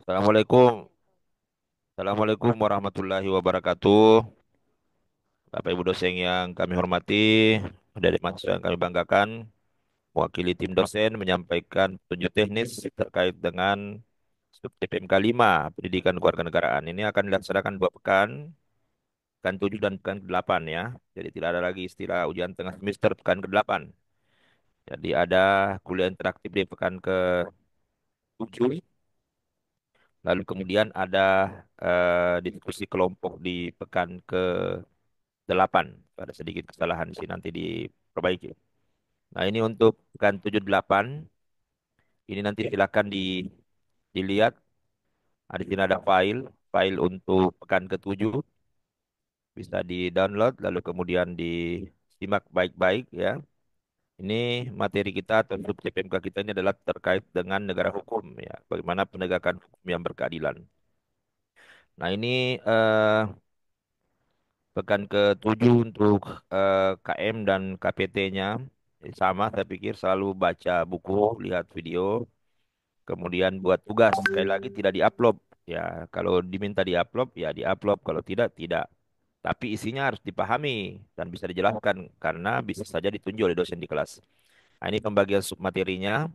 Assalamualaikum. Assalamualaikum warahmatullahi wabarakatuh. Bapak Ibu dosen yang kami hormati, dari mahasiswa yang kami banggakan, mewakili tim dosen menyampaikan petunjuk teknis terkait dengan sub TPMK 5, Pendidikan Kewarganegaraan. Ini akan dilaksanakan 2 pekan, pekan 7 dan pekan ke-8 ya. Jadi tidak ada lagi istilah ujian tengah semester pekan ke-8. Jadi ada kuliah interaktif di pekan ke-7, lalu kemudian ada diskusi kelompok di pekan ke-8. Ada sedikit kesalahan sih, nanti diperbaiki. Nah, ini untuk pekan 7-8. Ini nanti silakan dilihat. Di sini ada file untuk pekan ke-7. Bisa di-download, lalu kemudian disimak baik-baik ya. Ini materi kita atau sub CPMK kita ini adalah terkait dengan negara hukum ya. Bagaimana penegakan hukum yang berkeadilan. Nah, ini pekan ke-7 untuk KM dan KPT-nya. Sama, saya pikir selalu baca buku, lihat video, kemudian buat tugas. Sekali lagi tidak diupload. Ya, kalau diminta diupload, ya diupload. Kalau tidak, tidak. Tapi isinya harus dipahami dan bisa dijelaskan karena bisa saja ditunjuk oleh dosen di kelas. Nah, ini pembagian submaterinya.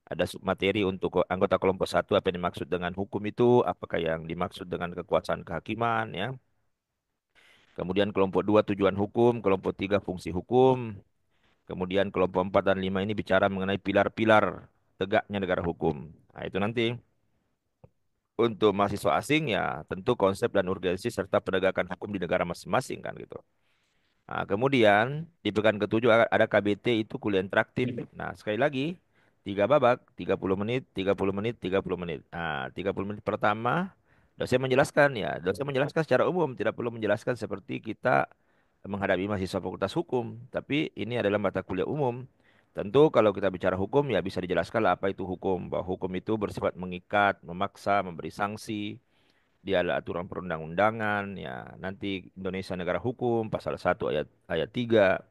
Ada submateri untuk anggota kelompok satu, apa yang dimaksud dengan hukum itu, apakah yang dimaksud dengan kekuasaan kehakiman, ya. Kemudian kelompok 2 tujuan hukum, kelompok 3 fungsi hukum, kemudian kelompok 4 dan 5 ini bicara mengenai pilar-pilar tegaknya negara hukum. Nah, itu nanti untuk mahasiswa asing ya tentu konsep dan urgensi serta penegakan hukum di negara masing-masing kan gitu. Nah, kemudian di pekan ke-7 ada KBT, itu kuliah interaktif. Nah, sekali lagi 3 babak, 30 menit, 30 menit, 30 menit. Nah, 30 menit pertama dosen menjelaskan ya, dosen menjelaskan secara umum, tidak perlu menjelaskan seperti kita menghadapi mahasiswa Fakultas Hukum, tapi ini adalah mata kuliah umum. Tentu kalau kita bicara hukum ya bisa dijelaskan lah apa itu hukum, bahwa hukum itu bersifat mengikat, memaksa, memberi sanksi. Dia adalah aturan perundang-undangan ya. Nanti Indonesia negara hukum pasal 1 ayat ayat 3.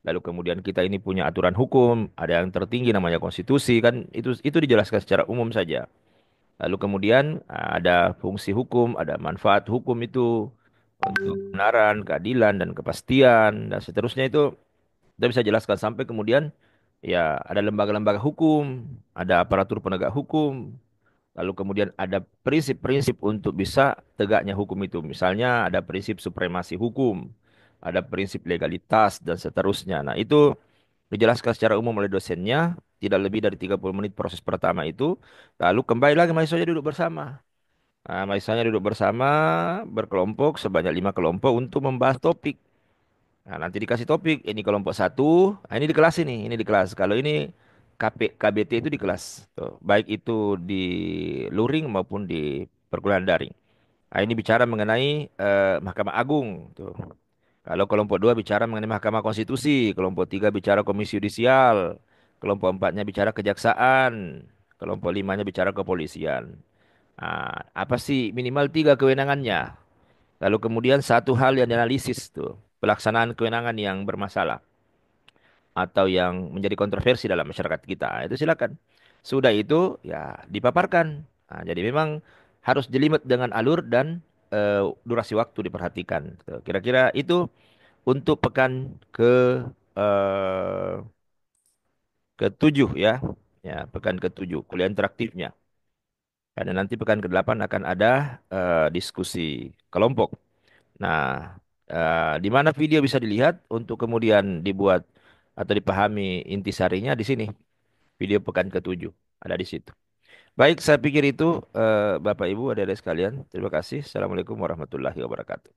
Lalu kemudian kita ini punya aturan hukum, ada yang tertinggi namanya konstitusi kan, itu dijelaskan secara umum saja. Lalu kemudian ada fungsi hukum, ada manfaat hukum itu untuk kebenaran, keadilan dan kepastian dan seterusnya, itu kita bisa jelaskan sampai kemudian ya ada lembaga-lembaga hukum, ada aparatur penegak hukum, lalu kemudian ada prinsip-prinsip untuk bisa tegaknya hukum itu. Misalnya ada prinsip supremasi hukum, ada prinsip legalitas dan seterusnya. Nah, itu dijelaskan secara umum oleh dosennya, tidak lebih dari 30 menit proses pertama itu. Lalu kembali lagi mahasiswanya duduk bersama. Nah, mahasiswanya duduk bersama berkelompok sebanyak 5 kelompok untuk membahas topik. Nah, nanti dikasih topik, ini kelompok satu, nah ini di kelas ini di kelas. Kalau ini KBT itu di kelas. Tuh, baik itu di luring maupun di perkuliahan daring. Nah, ini bicara mengenai Mahkamah Agung. Tuh. Kalau kelompok 2 bicara mengenai Mahkamah Konstitusi, kelompok 3 bicara Komisi Yudisial, kelompok 4-nya bicara Kejaksaan, kelompok 5-nya bicara Kepolisian. Nah, apa sih minimal 3 kewenangannya? Lalu kemudian satu hal yang dianalisis tuh, pelaksanaan kewenangan yang bermasalah atau yang menjadi kontroversi dalam masyarakat kita. Nah, itu silakan. Sudah itu ya dipaparkan. Nah, jadi memang harus jelimet dengan alur dan durasi waktu diperhatikan. Tuh, kira-kira itu untuk pekan ke-7 ya. Ya, pekan ke-7 kuliah interaktifnya. Karena nanti pekan ke-8 akan ada diskusi kelompok. Nah, di mana video bisa dilihat untuk kemudian dibuat atau dipahami intisarinya di sini. Video pekan ke-7 ada di situ. Baik, saya pikir itu Bapak Ibu adik-adik sekalian. Terima kasih. Assalamualaikum warahmatullahi wabarakatuh.